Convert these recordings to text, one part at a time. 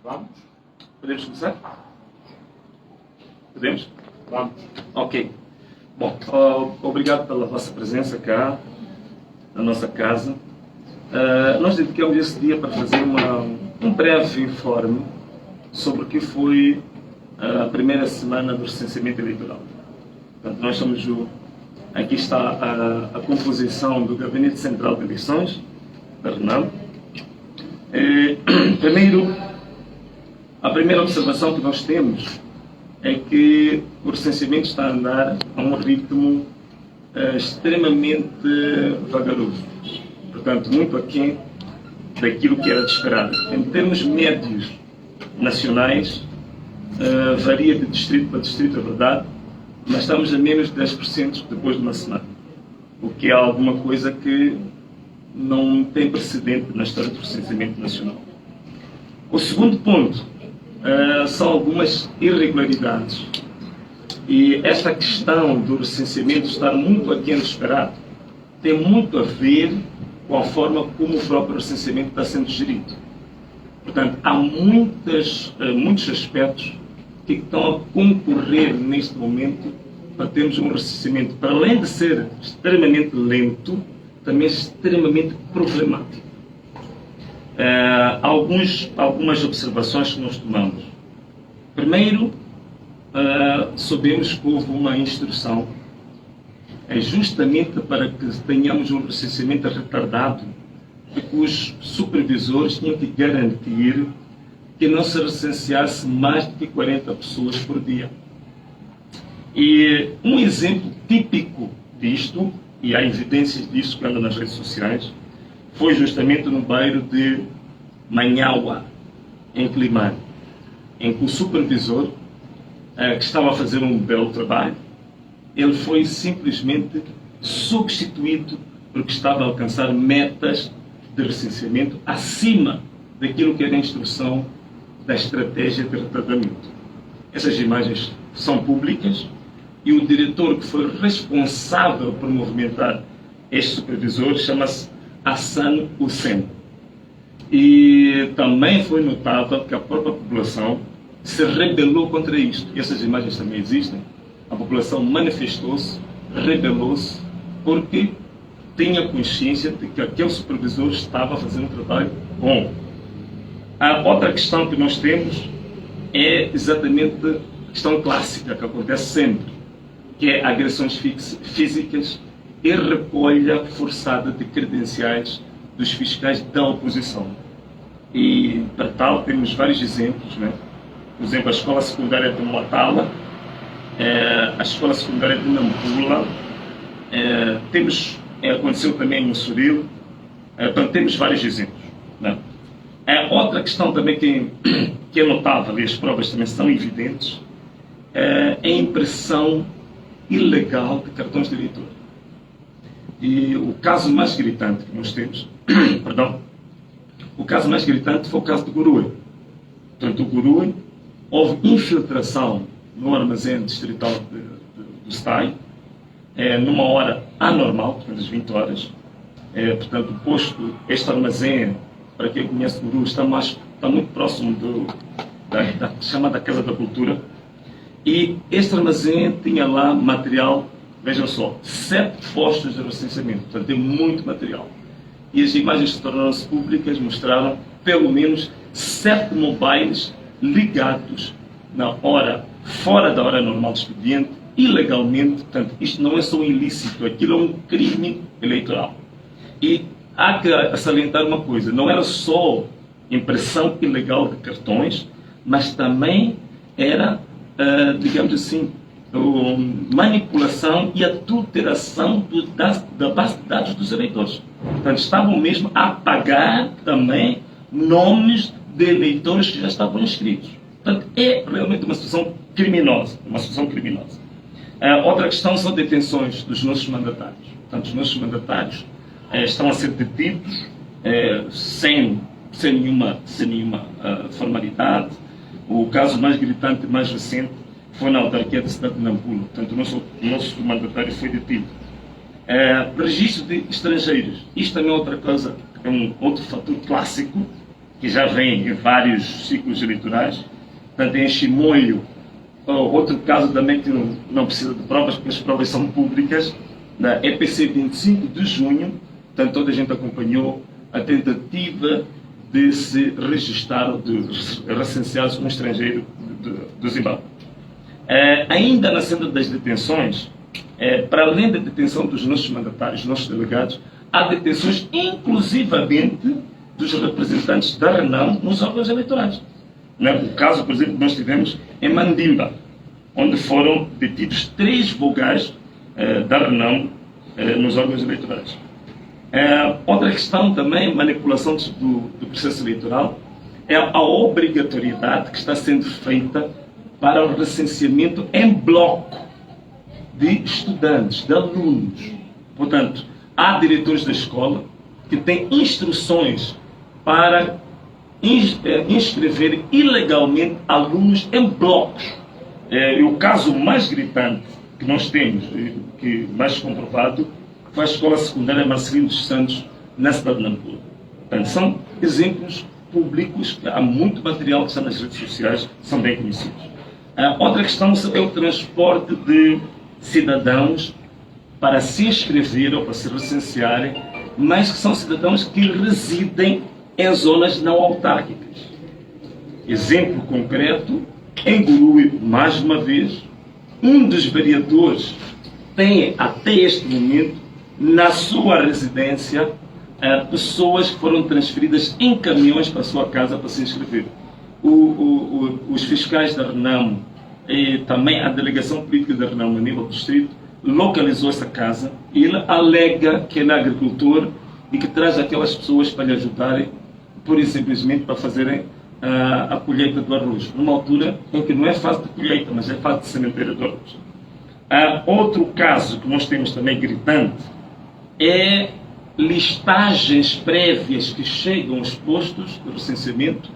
Vamos? Podemos começar? Podemos? Vamos. Ok. Bom, obrigado pela vossa presença cá, na nossa casa. Nós dedicamos esse dia para fazer um breve informe sobre o que foi a primeira semana do recenseamento eleitoral. Portanto, nós somos aqui está a composição do Gabinete Central de Eleições, da RENAM. A primeira observação que nós temos é que o recenseamento está a andar a um ritmo extremamente vagaroso. Portanto, muito aquém daquilo que era de esperar. Em termos médios nacionais, varia de distrito para distrito, é verdade, mas estamos a menos de 10% depois de uma semana, o que é alguma coisa que não tem precedente na história do recenseamento nacional. O segundo ponto são algumas irregularidades. E esta questão do recenseamento estar muito aquém do esperado tem muito a ver com a forma como o próprio recenseamento está sendo gerido. Portanto, há muitos aspectos que estão a concorrer neste momento para termos um recenseamento, para além de ser extremamente lento, também extremamente problemático. Algumas observações que nós tomamos. Primeiro, sabemos que houve uma instrução, justamente para que tenhamos um recenseamento retardado, de que os supervisores tinham que garantir que não se recenseasse mais de 40 pessoas por dia. E um exemplo típico disto, e há evidências disso que andam nas redes sociais, foi justamente no bairro de Manhaua, em Climane, em que o supervisor, que estava a fazer um belo trabalho, ele foi simplesmente substituído porque estava a alcançar metas de recenseamento acima daquilo que era a instrução da estratégia de retardamento. Essas imagens são públicas e o diretor que foi responsável por movimentar este supervisor chama-se Hassan Hussein. E também foi notável que a própria população se rebelou contra isto. E essas imagens também existem. A população manifestou-se, rebelou-se, porque tinha consciência de que aquele supervisor estava a fazer um trabalho bom. A outra questão que nós temos é exatamente a questão clássica que acontece sempre, que é agressões físicas e recolha forçada de credenciais dos fiscais da oposição. E, para tal, temos vários exemplos, né? Por exemplo, a escola secundária de Motala, a escola secundária de Nampula, aconteceu também em Suril, então temos vários exemplos, né? Outra questão também que é notável, e as provas também são evidentes, é a impressão ilegal de cartões de eleitor. E o caso mais gritante que nós temos, o caso mais gritante foi o caso do Gurui. Portanto, o Gurui, houve infiltração no armazém distrital do STAI, numa hora anormal, portanto, às 20 horas. Portanto, este armazém, para quem conhece o Gurui, está muito próximo da chamada Casa da Cultura. E este armazém tinha lá material, vejam só, 7 postos de recenseamento, portanto tem muito material. E as imagens que tornaram-se públicas mostraram pelo menos 7 mobiles ligados na hora, fora da hora normal do expediente, ilegalmente. Portanto, isto não é só um ilícito, aquilo é um crime eleitoral. E há que salientar uma coisa, não era só impressão ilegal de cartões, mas também era, digamos assim, manipulação e adulteração da base de dados dos eleitores. Portanto, estavam mesmo a apagar também nomes de eleitores que já estavam inscritos. Portanto, é realmente uma situação criminosa. Outra questão são detenções dos nossos mandatários. Portanto, os nossos mandatários estão a ser detidos sem nenhuma formalidade. O caso mais gritante, mais recente, foi na autarquia da cidade de Nampula. Portanto, o nosso mandatário foi detido. Registro de estrangeiros. Isto também é outra coisa, é um outro fator clássico que já vem em vários ciclos eleitorais. Portanto, em Chimoio, outro caso também que não precisa de provas, porque as provas são públicas, na EPC 25 de junho, portanto, toda a gente acompanhou a tentativa de se registrar, de recensear um estrangeiro do Zimbábue. Ainda na senda das detenções, para além da detenção dos nossos mandatários, nossos delegados, há detenções inclusivamente dos representantes da Renam nos órgãos eleitorais. O caso, por exemplo, que nós tivemos em Mandimba, onde foram detidos 3 vogais da Renam nos órgãos eleitorais. Outra questão também, manipulação do processo eleitoral, é a obrigatoriedade que está sendo feita para o recenseamento em bloco de estudantes, de alunos. Portanto, há diretores da escola que têm instruções para inscrever ilegalmente alunos em blocos. E o caso mais gritante que nós temos, que mais comprovado, foi a escola secundária Marcelino dos Santos, na cidade de Nampula. Portanto, são exemplos públicos, há muito material que está nas redes sociais, são bem conhecidos. Outra questão é o transporte de cidadãos para se inscrever ou para se recensearem, mas que são cidadãos que residem em zonas não autárquicas. Exemplo concreto, em Gurue, mais uma vez, um dos vereadores tem até este momento na sua residência pessoas que foram transferidas em caminhões para a sua casa para se inscrever. Os fiscais da Renamo e também a delegação política da Renamo a nível do distrito localizou essa casa e ele alega que ele é agricultor e que traz aquelas pessoas para lhe ajudarem, pura e simplesmente para fazerem a colheita do arroz, numa altura em que não é fase de colheita, mas é fase de sementeira do arroz. Outro caso que nós temos também gritante é listagens prévias que chegam aos postos de recenseamento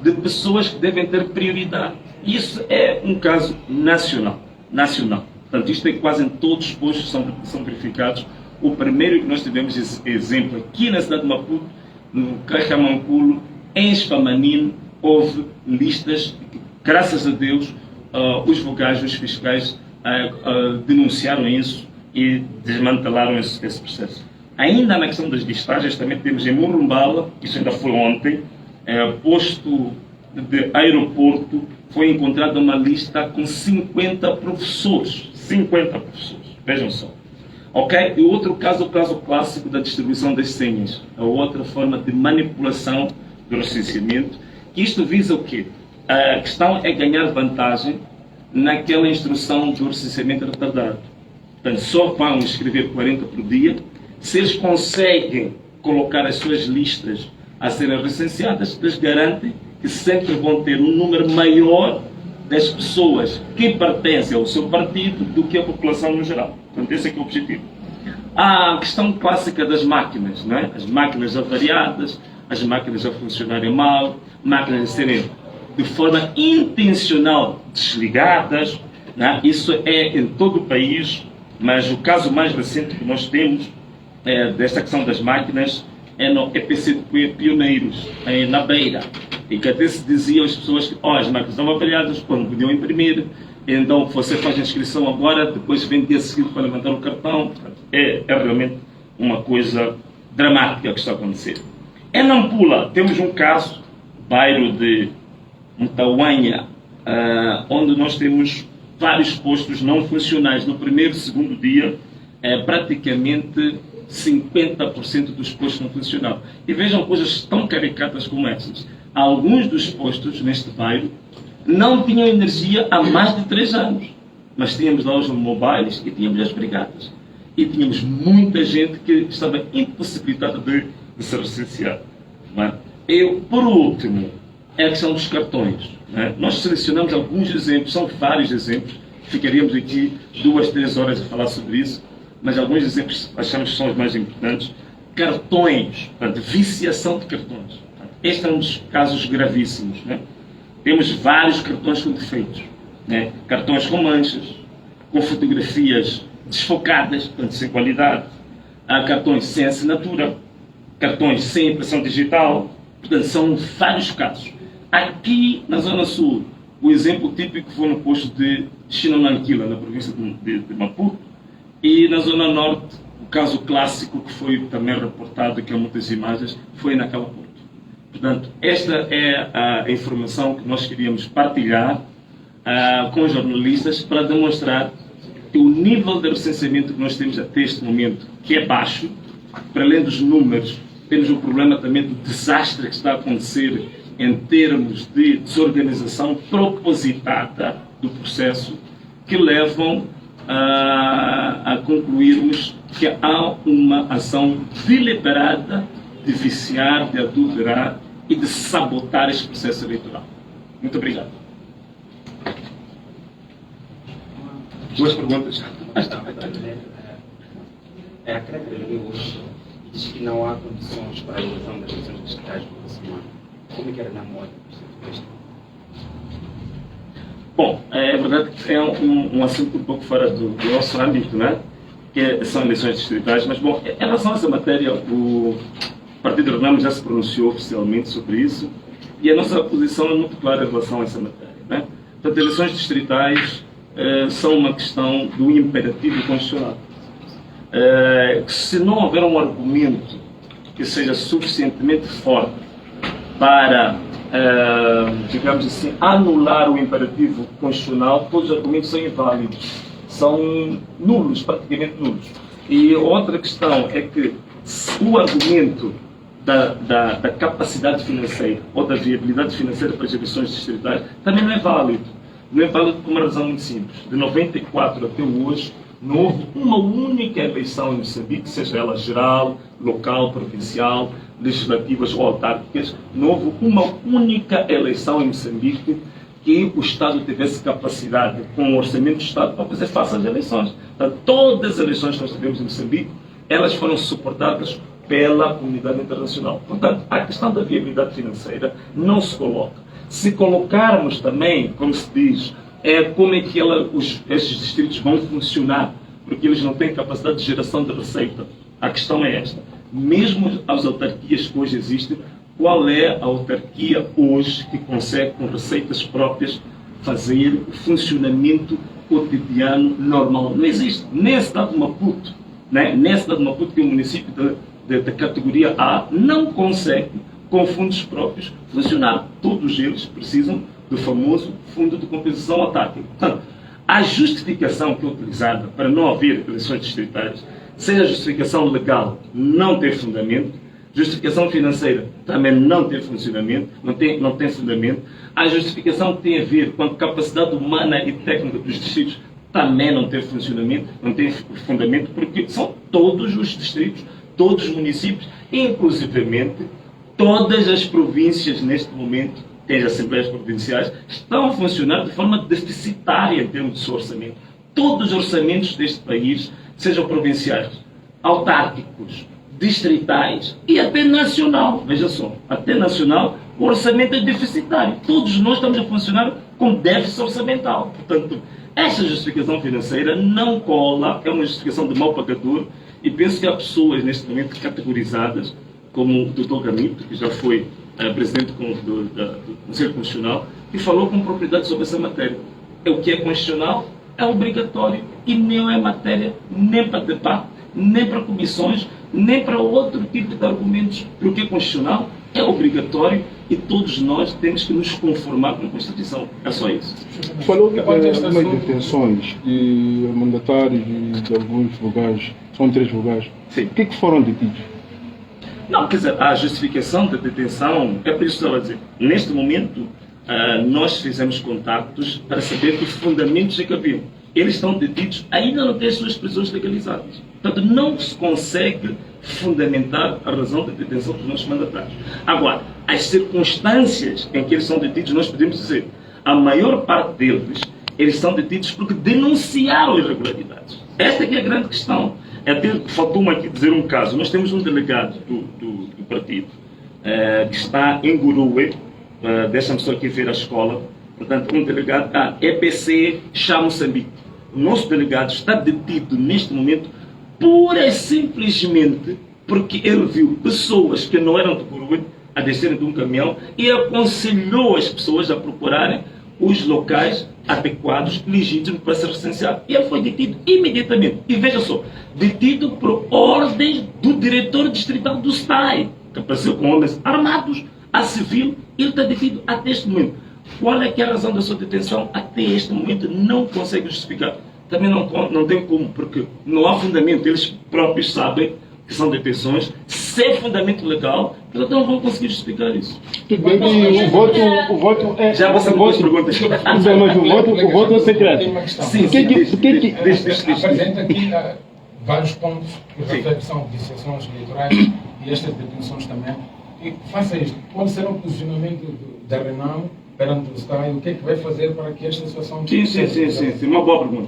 de pessoas que devem ter prioridade. Isso é um caso nacional. Portanto, isto é quase em todos os postos que são verificados. O primeiro que nós tivemos exemplo aqui na cidade de Maputo, no Cajamanculo, em Esfamanino, houve listas que, graças a Deus, os vogais, os fiscais denunciaram isso e desmantelaram esse processo. Ainda na questão das listagens, também temos em Murumbala, isso ainda foi ontem, posto de aeroporto, foi encontrada uma lista com 50 professores. 50 professores, vejam só. Ok? E outro caso, o caso clássico da distribuição das senhas. A outra forma de manipulação do recenseamento. Isto visa o quê? A questão é ganhar vantagem naquela instrução do recenseamento retardado. Portanto, só vão escrever 40 por dia se eles conseguem colocar as suas listas a serem recenseadas, eles garantem que sempre vão ter um número maior das pessoas que pertencem ao seu partido do que a população no geral. Portanto, esse é que é o objetivo. Há a questão clássica das máquinas, não é? As máquinas avariadas, as máquinas a funcionarem mal, máquinas a serem de forma intencional desligadas, não é? Isso é em todo o país, mas o caso mais recente que nós temos desta questão das máquinas é no EPC de Pioneiros, na Beira, e que até se dizia às pessoas que as máquinas estão avariadas, quando podiam imprimir, então você faz a inscrição agora, depois vem dia seguinte para levantar o cartão. É realmente uma coisa dramática que está a acontecer. Em Nampula temos um caso, bairro de Mtauanha, onde nós temos vários postos não funcionais. No primeiro e segundo dia, praticamente 50% dos postos não funcionavam. E vejam coisas tão caricatas como essas. Alguns dos postos neste bairro não tinham energia há mais de 3 anos. Mas tínhamos lá os mobiles e tínhamos as brigadas. E tínhamos muita gente que estava impossibilitada de se recensear. Por último, é a questão dos cartões. Nós selecionamos alguns exemplos, são vários exemplos. Ficaríamos aqui 2, 3 horas a falar sobre isso. Mas alguns exemplos achamos que são os mais importantes. Cartões, portanto, viciação de cartões. Este é um dos casos gravíssimos. Temos vários cartões com defeitos. Cartões com manchas, com fotografias desfocadas, portanto, sem qualidade. Há cartões sem assinatura, cartões sem impressão digital, Portanto, são vários casos. Aqui, na Zona Sul, o exemplo típico foi no posto de Chinonanquila, na província de Maputo, e na Zona Norte, o caso clássico que foi também reportado, que há muitas imagens, foi naquela ponte. Portanto, esta é a informação que nós queríamos partilhar com os jornalistas para demonstrar que o nível de recenseamento que nós temos até este momento, que é baixo, para além dos números, temos um problema também do desastre que está a acontecer em termos de desorganização propositada do processo, que levam a concluirmos que há uma ação deliberada de viciar, de adulterar e de sabotar este processo eleitoral. Muito obrigado. Duas perguntas. A CREC reuniu hoje e diz que não há condições para a eleição das eleições distritais por semana. Como é que era na moda? Bom, é verdade que é um assunto um pouco fora do nosso âmbito, né? Que são eleições distritais, mas, bom, em relação a essa matéria, o Partido Renamo já se pronunciou oficialmente sobre isso e a nossa posição é muito clara em relação a essa matéria, né? Portanto, eleições distritais são uma questão do imperativo constitucional. Se não houver um argumento que seja suficientemente forte para, digamos assim, anular o imperativo constitucional, todos os argumentos são inválidos, são nulos, praticamente nulos. E outra questão é que o argumento da capacidade financeira ou da viabilidade financeira para as eleições distritais também não é válido. Não é válido por uma razão muito simples. De 94 até hoje, não houve uma única eleição em Moçambique, seja ela geral, local, provincial, legislativas ou autárquicas, não houve uma única eleição em Moçambique que o Estado tivesse capacidade, com o orçamento do Estado, para fazer face às eleições. Portanto, todas as eleições que nós tivemos em Moçambique, elas foram suportadas pela comunidade internacional. Portanto, a questão da viabilidade financeira não se coloca. Se colocarmos também, como se diz, como é que esses distritos vão funcionar, porque eles não têm capacidade de geração de receita. A questão é esta. Mesmo as autarquias que hoje existem, qual é a autarquia hoje que consegue, com receitas próprias, fazer o funcionamento cotidiano normal? Não existe. Nem a cidade de Maputo, né? Nem a cidade de Maputo, que é um município da categoria A, não consegue, com fundos próprios, funcionar. Todos eles precisam do famoso Fundo de Compensação Autárquica. Portanto, a justificação que é utilizada para não haver eleições distritais, seja a justificação legal não ter fundamento, justificação financeira também não tem funcionamento, não tem fundamento, a justificação que tem a ver com a capacidade humana e técnica dos distritos também não tem funcionamento, não tem fundamento, porque são todos os distritos, todos os municípios, inclusivamente todas as províncias neste momento, têm as assembleias provinciais, estão a funcionar de forma deficitária em termos de seu orçamento. Todos os orçamentos deste país, sejam provinciais, autárquicos, distritais e até nacional, veja só, até nacional, o orçamento é deficitário. Todos nós estamos a funcionar com déficit orçamental. Portanto, esta justificação financeira não cola, é uma justificação de mau pagador, e penso que há pessoas neste momento categorizadas, como o Dr. Gamito, que já foi presidente do Conselho Constitucional, que falou com propriedade sobre essa matéria. O que é constitucional é obrigatório e não é matéria nem para debate, nem para comissões, nem para outro tipo de argumentos. Porque é constitucional, é obrigatório e todos nós temos que nos conformar com a Constituição. É só isso. Falou de algumas detenções de mandatários e de alguns vogais, são 3 vogais. Sim. O que foram detidos? Não, quer dizer, a justificação da detenção, é por isso que eu estava a dizer, neste momento nós fizemos contactos para saber que fundamentos é que haviam. Eles estão detidos, ainda não têm as suas prisões legalizadas. Portanto, não se consegue fundamentar a razão da detenção dos nossos mandatários. Agora, as circunstâncias em que eles são detidos, nós podemos dizer, a maior parte deles, eles são detidos porque denunciaram irregularidades. Esta é que é a grande questão. Até faltou-me aqui dizer um caso. Nós temos um delegado do partido que está em Gurue, deixa-me só aqui ver a escola, portanto, um delegado, EPC Chá Moçambique. O nosso delegado está detido neste momento pura e simplesmente porque ele viu pessoas que não eram de Gurue a descerem de um caminhão e aconselhou as pessoas a procurarem os locais adequados, legítimos para ser recenseado. E ele foi detido imediatamente. E veja só, detido por ordens do diretor distrital do STAI, que apareceu com homens armados, a civil, ele está detido até este momento. Qual é que é a razão da sua detenção? Até este momento não consegue justificar. Também não tem como, porque não há fundamento, eles próprios sabem que são detenções, sem fundamento legal, eles não vão conseguir justificar isso. Tudo bem, e o voto é... Já você me perguntas. Tudo bem, mas o voto é secreto. Tem uma questão. Sim, Apresenta aqui vários pontos que reflexão de sessões eleitorais e estas detenções também. E faça isto. Qual será o posicionamento da Renamo perante o Estado e o que é que vai fazer para que esta situação... Sim. Uma boa pergunta.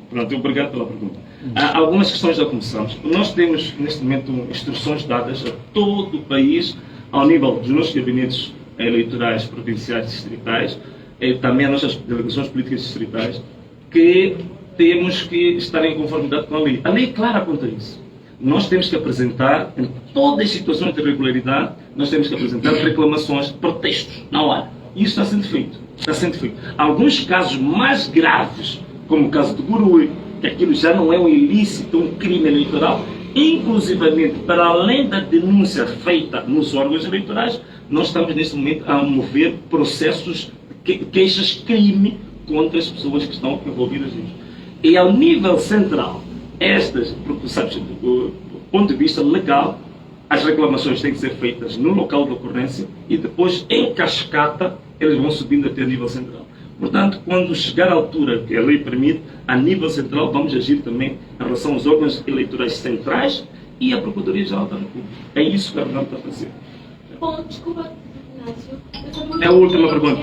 Pronto, obrigado pela pergunta. Há algumas questões já começamos. Nós temos, neste momento, instruções dadas a todo o país, ao nível dos nossos gabinetes eleitorais provinciais e distritais, e também as nossas delegações políticas distritais, que temos que estar em conformidade com a lei. A lei é clara quanto a isso. Nós temos que apresentar, em todas as situações de irregularidade, nós temos que apresentar reclamações, protestos, na hora. Isso está sendo feito. Alguns casos mais graves, como o caso do Gurui, que aquilo já não é um ilícito, um crime eleitoral, inclusivamente, para além da denúncia feita nos órgãos eleitorais, nós estamos neste momento a mover processos, queixas-crime contra as pessoas que estão envolvidas nisso. E ao nível central, do ponto de vista legal, as reclamações têm que ser feitas no local de ocorrência e depois, em cascata, eles vão subindo até o nível central. Portanto, quando chegar à altura que a lei permite, a nível central, vamos agir também em relação aos órgãos eleitorais centrais e à Procuradoria-Geral da República. É isso que a Renamo está a fazer. Bom, desculpa, Inácio. É a última pergunta.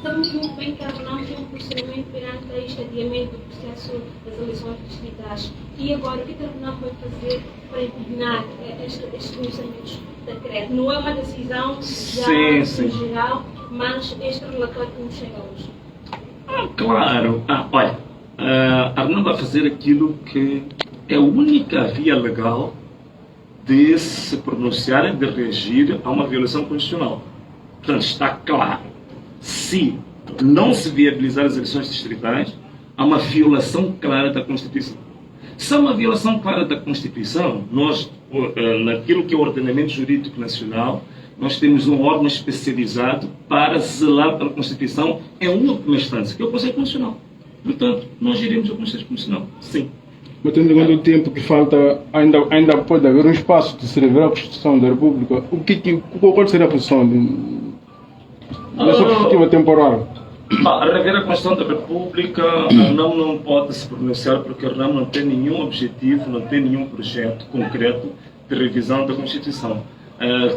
Sabemos muito bem que a Renamo tem um procedimento perante a este adiamento do processo das eleições distritais. E agora, o que a Renamo vai fazer para impugnar estes conhecimentos da CRED? Não é uma decisão já geral, mas este relatório que nos chega hoje. Claro. Olha, a Renamo vai fazer aquilo que é a única via legal de se pronunciar e de reagir a uma violação constitucional. Portanto, está claro. Se não se viabilizar as eleições distritais, há uma violação clara da Constituição. Se há uma violação clara da Constituição, nós, naquilo que é o ordenamento jurídico nacional, nós temos um órgão especializado para zelar pela Constituição em última instância, que é o Conselho Constitucional. Portanto, nós iremos ao Conselho Constitucional, sim. Mas tendo em conta o tempo que falta, ainda pode haver um espaço de se rever a Constituição da República. Qual seria a posição nessa perspectiva temporal? A rever a Constituição da República, a Renamo não pode se pronunciar porque a Renamo não tem nenhum objetivo, não tem nenhum projeto concreto de revisão da Constituição.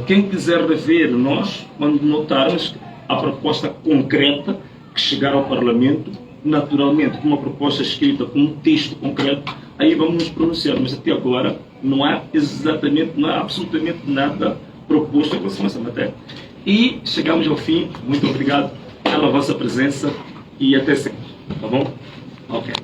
Quem quiser rever, nós, quando notarmos a proposta concreta que chegar ao Parlamento, naturalmente, com uma proposta escrita, com um texto concreto, aí vamos nos pronunciar. Mas até agora não há absolutamente nada proposto em relação a essa matéria. E chegamos ao fim. Muito obrigado pela vossa presença e até sempre. Tá bom? Ok.